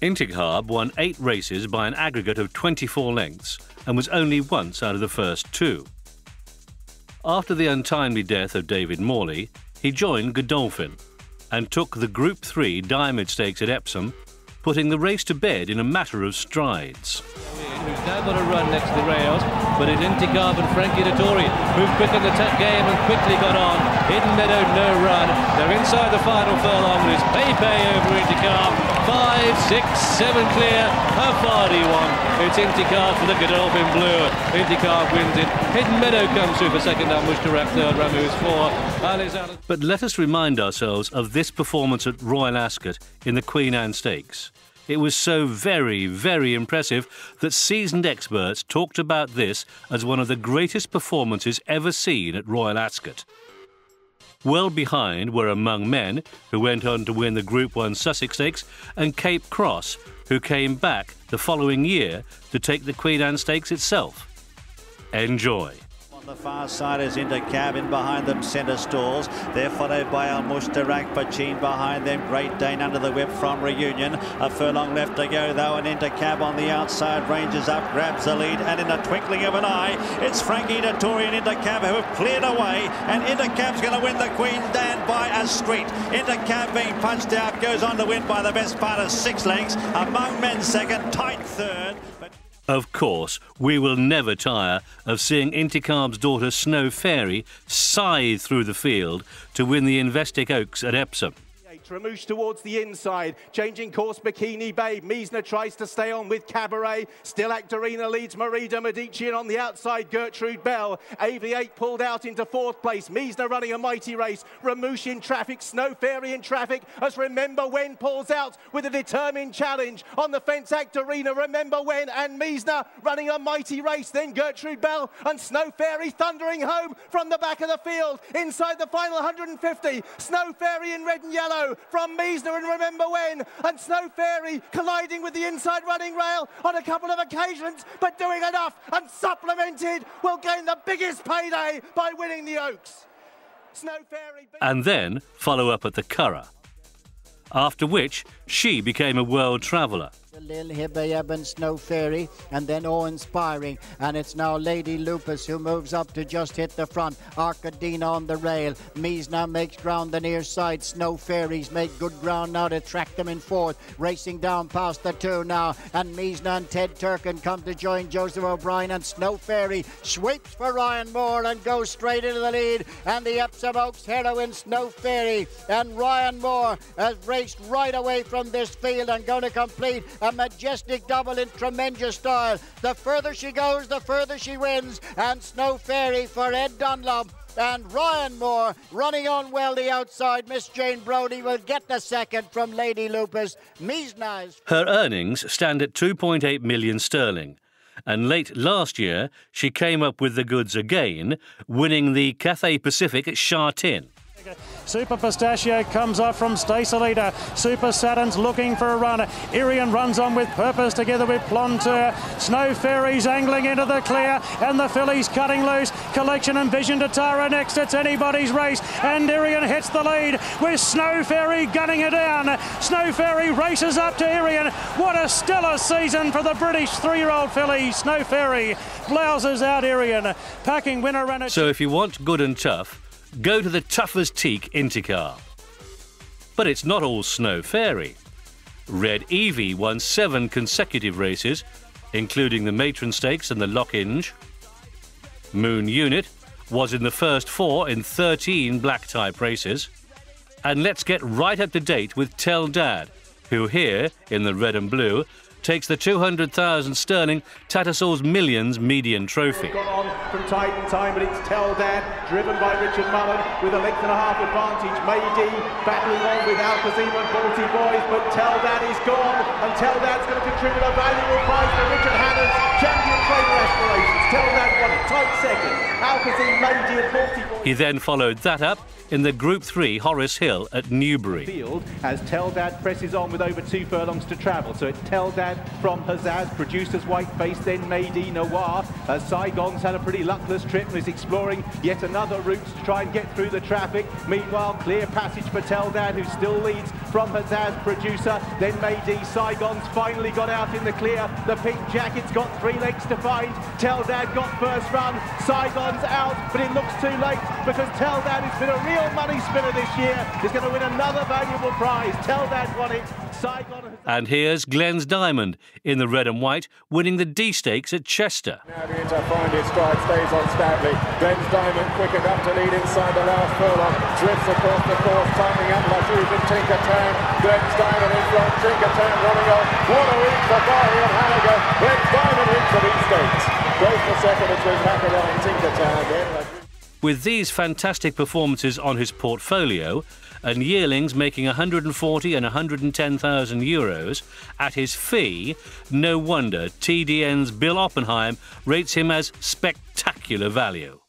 Intikhab won 8 races by an aggregate of 24 lengths and was only once out of the first 2. After the untimely death of David Morley, he joined Godolphin and took the Group 3 Diamond Stakes at Epsom, putting the race to bed in a matter of strides. Who's now got a run next to the rails, but it's Intikhab and Frankie Dettori who've quickened the game and quickly got on. Hidden Meadow, no run. They're inside the final furlong. It's Pepe over Intikhab. 5, 6, 7 clear. How far do you want? It's Intikhab for the Godolphin Blue. Intikhab wins it. Hidden Meadow comes through for second, Ambush to wrap third. Ramu's 4. But let us remind ourselves of this performance at Royal Ascot in the Queen Anne Stakes. It was so very, very impressive that seasoned experts talked about this as one of the greatest performances ever seen at Royal Ascot. Well behind were Among Men, who went on to win the Group 1 Sussex Stakes, and Cape Cross, who came back the following year to take the Queen Anne Stakes itself. Enjoy. On the far side is Intikhab, in behind them Centre Stalls. They're followed by Al-Mustarak, Pachin behind them. Great Dane under the whip from Reunion. A furlong left to go though, and Intikhab on the outside ranges up, grabs the lead, and in a twinkling of an eye, it's Frankie Dettori and Intikhab who have cleared away, and Intichab's going to win the Queen's Stand by a street. Intikhab being punched out, goes on to win by the best part of 6 lengths. Among Men second, tight third. Of course, we will never tire of seeing Intikhab's daughter Snow Fairy scythe through the field to win the Investec Oaks at Epsom. Ramouche towards the inside, changing course Bikini Babe. Meisner tries to stay on with Cabaret. Still Actorina leads Merida Medici, and on the outside Gertrude Bell. AV8 pulled out into 4th place. Meisner running a mighty race. Ramouche in traffic, Snow Fairy in traffic as Remember When pulls out with a determined challenge. On the fence Actorina, Remember When and Meisner running a mighty race. Then Gertrude Bell and Snow Fairy thundering home from the back of the field. Inside the final 150, Snow Fairy in red and yellow from Meisner and Remember When, and Snow Fairy colliding with the inside running rail on a couple of occasions, but doing enough and supplemented will gain the biggest payday by winning the Oaks. Snow Fairy... And then follow up at the Curragh, after which she became a world traveller. Lil Hibayab and Snow Fairy, and then awe-inspiring, and it's now Lady Lupus who moves up to just hit the front. Arcadina on the rail. Meisner makes ground the near side. Snow Fairies make good ground now to track them in 4th. Racing down past the 2 now, and Meisner and Ted Turkin come to join Joseph O'Brien, and Snow Fairy sweeps for Ryan Moore and goes straight into the lead, and the Epsom Oaks heroine Snow Fairy and Ryan Moore has raced right away from this field and going to complete a majestic double in tremendous style. The further she goes, the further she wins, and Snow Fairy for Ed Dunlop. And Ryan Moore running on well the outside. Miss Jane Brodie will get the second from Lady Lupus. Meisner's. Her earnings stand at 2.8 million sterling. And late last year, she came up with the goods again, winning the Cathay Pacific at Sha Tin. Super Pistachio comes off from Stacelita. Super Saturn's looking for a run. Irian runs on with purpose together with Plonteur. Snow Fairy's angling into the clear, and the fillies cutting loose. Collection and Vision to Tara next. It's anybody's race, and Irian hits the lead with Snow Fairy gunning it down. Snow Fairy races up to Irian. What a stellar season for the British 3-year-old filly. Snow Fairy blouses out Irian. Packing winner ran it. So if you want good and tough, go to the tough as teak Intikhab. But it's not all Snow Fairy. Red Evie won 7 consecutive races, including the Matron Stakes and the Lockinge. Moon Unit was in the first 4 in 13 black-type races. And let's get right up to date with Tell Dad, who here, in the red and blue, takes the 200,000 sterling Tattersalls Millions median trophy. Gone on from time to time, but it's Tell Dad, driven by Richard Mullen, with a length and a half advantage. Mayday battling on with Alcazim and Balti Boys, but Tell Dad is gone, and Tell Dad's going to contribute a valuable prize to Richard Hannon's Champion Trainer Aspirations. Tell Dad won it. Tight second. Alcazine Mady at 44. He then followed that up in the Group 3 Horace Hill at Newbury. Field as Tell Dad presses on with over 2 furlongs to travel. So it's Tell Dad from Hazaz, Producers Whiteface, then Mady Noir. Saigon's had a pretty luckless trip and is exploring yet another route to try and get through the traffic. Meanwhile, clear passage for Tell Dad, who still leads from Hazaz, Producer, then Mady. Saigon's finally got out in the clear. The pink jacket's got 3 legs to find. Tell Dad got first run. Saigon's out, but it looks too late because Tell Dad has been a real money spinner this year. He's going to win another valuable prize. Tell Dad won it. Saigon has... And here's Glenn's Diamond in the red and white, winning the D Stakes at Chester. Now beginning to find his stride, stays on stoutly. Glenn's Diamond quickened up to lead inside the last furlong. Drifts across the course, tightening up La Rouge and Tinkertown. Glenn's Diamond in front, Tinkertown running on. What a week for Barry and Halligan. Glenn's Diamond wins the D Stakes. Goes for second between Macaron and Tinkertown. With these fantastic performances on his portfolio, and yearlings making 140 and 110,000 euros at his fee, no wonder TDN's Bill Oppenheim rates him as spectacular value.